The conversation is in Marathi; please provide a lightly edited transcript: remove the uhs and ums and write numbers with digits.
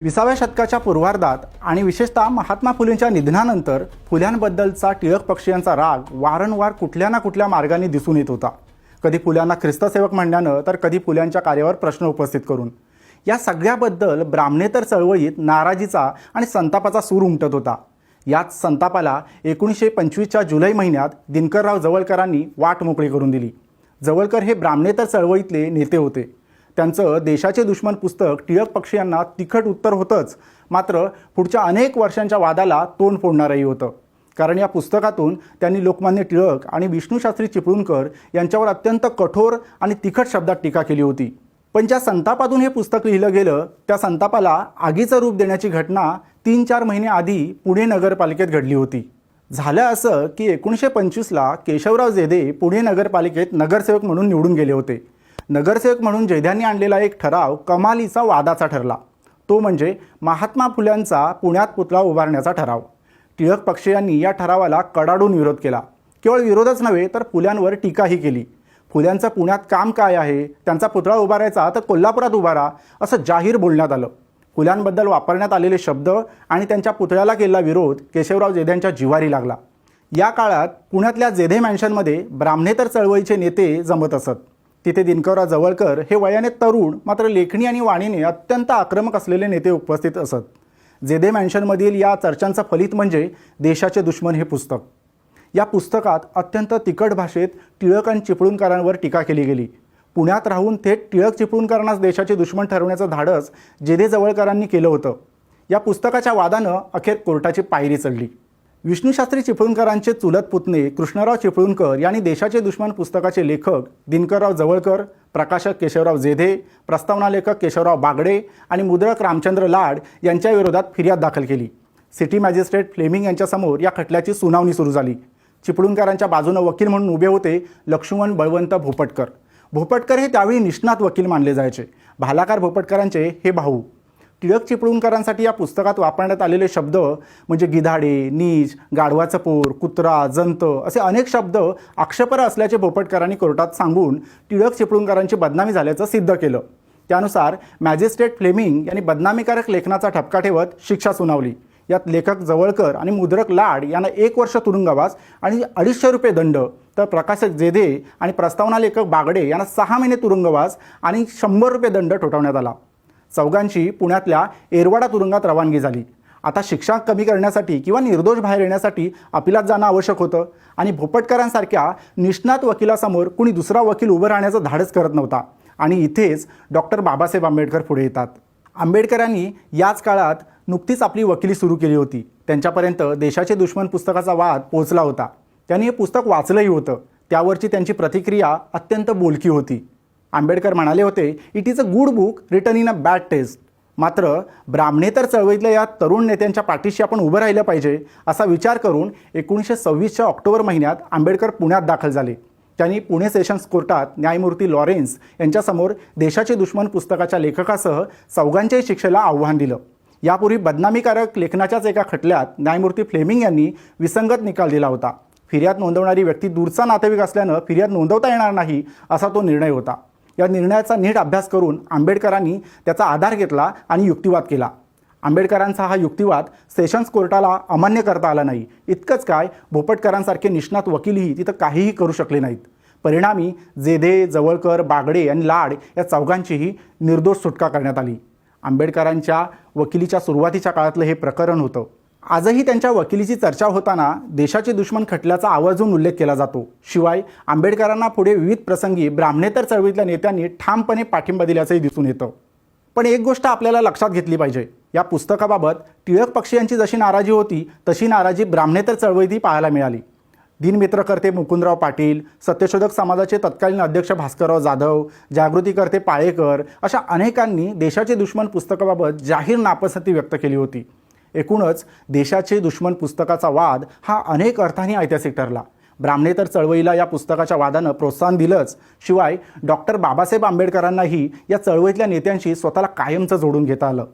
20व्या शतकाच्या पूर्वार्धात आणि विशेषतः महात्मा फुलेंच्या निधनानंतर फुल्यांबद्दलचा टिळक पक्षीयांचा राग वारंवार कुठल्या ना कुठल्या मार्गाने दिसून येत होता. कधी फुल्यांना ख्रिस्तसेवक म्हणण्यानं तर कधी फुल्यांच्या कार्यावर प्रश्न उपस्थित करून. या सगळ्याबद्दल ब्राह्मणेतर चळवळीत नाराजीचा आणि संतापाचा सूर उमटत होता. याच संतापाला 1925च्या जुलै महिन्यात दिनकरराव जवळकरांनी वाट मोकळी करून दिली. जवळकर हे ब्राह्मणेतर चळवळीतले नेते होते. त्यांचं देशाचे दुश्मन पुस्तक टिळक पक्षीयांना तिखट उत्तर होतंच, मात्र पुढच्या अनेक वर्षांच्या वादाला तोंड फोडणारंही होतं. कारण या पुस्तकातून त्यांनी लोकमान्य टिळक आणि विष्णूशास्त्री चिपळूणकर यांच्यावर अत्यंत कठोर आणि तिखट शब्दात टीका केली होती. पण ज्या संतापातून हे पुस्तक लिहिलं गेलं त्या संतापाला आगीचं रूप देण्याची घटना 3-4 महिने आधी पुणे नगरपालिकेत घडली होती. झालं असं की 1925ला केशवराव जेधे पुणे नगरपालिकेत नगरसेवक म्हणून निवडून गेले होते. नगरसेवक म्हणून जेध्यांनी आणलेला एक ठराव कमालीचा वादाचा ठरला. तो म्हणजे महात्मा फुल्यांचा पुण्यात पुतळा उभारण्याचा ठराव. टिळक पक्षीयांनी या ठरावाला कडाडून विरोध केला. केवळ विरोधच नव्हे तर फुल्यांवर टीकाही केली. फुल्यांचं पुण्यात काम काय आहे, त्यांचा पुतळा उभारायचा तर कोल्हापुरात उभारा असं जाहीर बोलण्यात आलं. फुल्यांबद्दल वापरण्यात आलेले शब्द आणि त्यांच्या पुतळ्याला केलेला विरोध केशवराव जेध्यांच्या जिव्हारी लागला. या काळात पुण्यातल्या जेधे मॅन्शनमध्ये ब्राह्मणेतर चळवळीचे नेते जमत असत. तिथे दिनकरराव जवळकर हे वयाने तरुण मात्र लेखणी आणि वाणीने अत्यंत आक्रमक असलेले नेते उपस्थित असत. जेधे मॅन्शनमधील या चर्चांचं फलित म्हणजे देशाचे दुश्मन हे पुस्तक. या पुस्तकात अत्यंत तिखट भाषेत टिळक आणि चिपळूणकरांवर टीका केली गेली. पुण्यात राहून थेट टिळक चिपळूणकरांनाच देशाचे दुश्मन ठरवण्याचं धाडस जेधे जवळकरांनी केलं होतं. या पुस्तकाच्या वादानं अखेर कोर्टाची पायरी चढली. विष्णूशास्त्री चिपळूणकरांचे चुलत पुतणे कृष्णराव चिपळूणकर यांनी देशाचे दुश्मन पुस्तकाचे लेखक दिनकरराव जवळकर, प्रकाशक केशवराव जेधे, प्रस्तावना लेखक केशवराव बागडे आणि मुद्रक रामचंद्र लाड यांच्या विरोधात फिर्याद दाखल केली. सिटी मॅजिस्ट्रेट फ्लेमिंग यांच्यासमोर या खटल्याची सुनावणी सुरू झाली. चिपळूणकरांच्या बाजूनं वकील म्हणून उभे होते लक्ष्मण बळवंत भोपटकर. भोपटकर हे त्यावेळी निष्णात वकील मानले जायचे. भालाकार भोपटकरांचे हे भाऊ. टिळक चिपळूणकरांसाठी या पुस्तकात वापरण्यात आलेले शब्द म्हणजे गिधाडे, नीच, गाढवाचं पोर, कुत्रा, जंत असे अनेक शब्द आक्षेपार्ह असल्याचे भोपटकरांनी कोर्टात सांगून टिळक चिपळूणकरांची बदनामी झाल्याचं सिद्ध केलं. त्यानुसार मॅजिस्ट्रेट फ्लेमिंग यांनी बदनामीकारक लेखनाचा ठपका ठेवत शिक्षा सुनावली. यात लेखक जवळकर आणि मुद्रक लाड यांना 1 वर्ष तुरुंगवास आणि 250 रुपये दंड, तर प्रकाशक जेधे आणि प्रस्तावना लेखक बागडे यांना 6 महिने तुरुंगवास आणि 100 रुपये दंड ठोठावण्यात आला. चौघांची पुण्यातल्या एरवाडा तुरुंगात रवानगी झाली. आता शिक्षा कमी करण्यासाठी किंवा निर्दोष बाहेर येण्यासाठी अपिलात जाणं आवश्यक होतं आणि भोपटकरांसारख्या निष्णात वकिलासमोर कुणी दुसरा वकील उभं राहण्याचं धाडस करत नव्हता. आणि इथेच डॉक्टर बाबासाहेब आंबेडकर पुढे येतात. आंबेडकरांनी याच काळात नुकतीच आपली वकिली सुरू केली होती. त्यांच्यापर्यंत देशाचे दुश्मन पुस्तकाचा वाद पोहोचला होता. त्यांनी हे पुस्तक वाचलंही होतं. त्यावरची त्यांची प्रतिक्रिया अत्यंत बोलकी होती. आंबेडकर म्हणाले होते, it is a good book written in a bad taste. मात्र ब्राह्मणेतर चळवळीतल्या या तरुण नेत्यांच्या पाठीशी आपण उभं राहिलं पाहिजे असा विचार करून 1926च्या ऑक्टोबर महिन्यात आंबेडकर पुण्यात दाखल झाले. त्यांनी पुणे सेशन्स कोर्टात न्यायमूर्ती लॉरेन्स यांच्यासमोर देशाचे दुश्मन पुस्तकाच्या लेखकासह चौघांच्याही शिक्षेला आव्हान दिलं. यापूर्वी बदनामीकारक लेखनाच्याच एका खटल्यात न्यायमूर्ती फ्लेमिंग यांनी विसंगत निकाल दिला होता. फिर्याद नोंदवणारी व्यक्ती दूरचा नातेवाईक असल्यानं फिर्याद नोंदवता येणार नाही असा तो निर्णय होता. या निर्णयाचा नीट अभ्यास करून आंबेडकरांनी त्याचा आधार घेतला आणि युक्तिवाद केला. आंबेडकरांचा हा युक्तिवाद सेशन्स कोर्टाला अमान्य करता आला नाही. इतकंच काय, भोपटकरांसारखे निष्णात वकीलही तिथं काहीही करू शकले नाहीत. परिणामी जेधे, जवळकर, बागडे आणि लाड या चौघांचीही निर्दोष सुटका करण्यात आली. आंबेडकरांच्या वकिलीच्या सुरुवातीच्या काळातलं हे प्रकरण होतं. आजही त्यांच्या वकिलीची चर्चा होताना देशाचे दुश्मन खटल्याचा आवर्जून उल्लेख केला जातो. शिवाय आंबेडकरांना पुढे विविध प्रसंगी ब्राह्मणेतर चळवळीतल्या नेत्यांनी ठामपणे पाठिंबा दिल्याचंही दिसून येतं. पण एक गोष्ट आपल्याला लक्षात घेतली पाहिजे, या पुस्तकाबाबत टिळक पक्षीयांची जशी नाराजी होती तशी नाराजी ब्राह्मणेतर चळवळीतही पाहायला मिळाली. दिनमित्रकर्ते मुकुंदराव पाटील, सत्यशोधक समाजाचे तत्कालीन अध्यक्ष भास्करराव जाधव, जागृतीकर्ते पाळेकर अशा अनेकांनी देशाचे दुश्मन पुस्तकाबाबत जाहीर नापसंती व्यक्त केली होती. एकूणच देशाचे दुश्मन पुस्तकाचा वाद हा अनेक अर्थांनी ऐतिहासिक ठरला. ब्राह्मणेतर चळवळीला या पुस्तकाच्या वादानं प्रोत्साहन दिलंच, शिवाय डॉक्टर बाबासाहेब आंबेडकरांनाही या चळवळीतल्या नेत्यांशी स्वतःला कायमचं जोडून घेता आलं.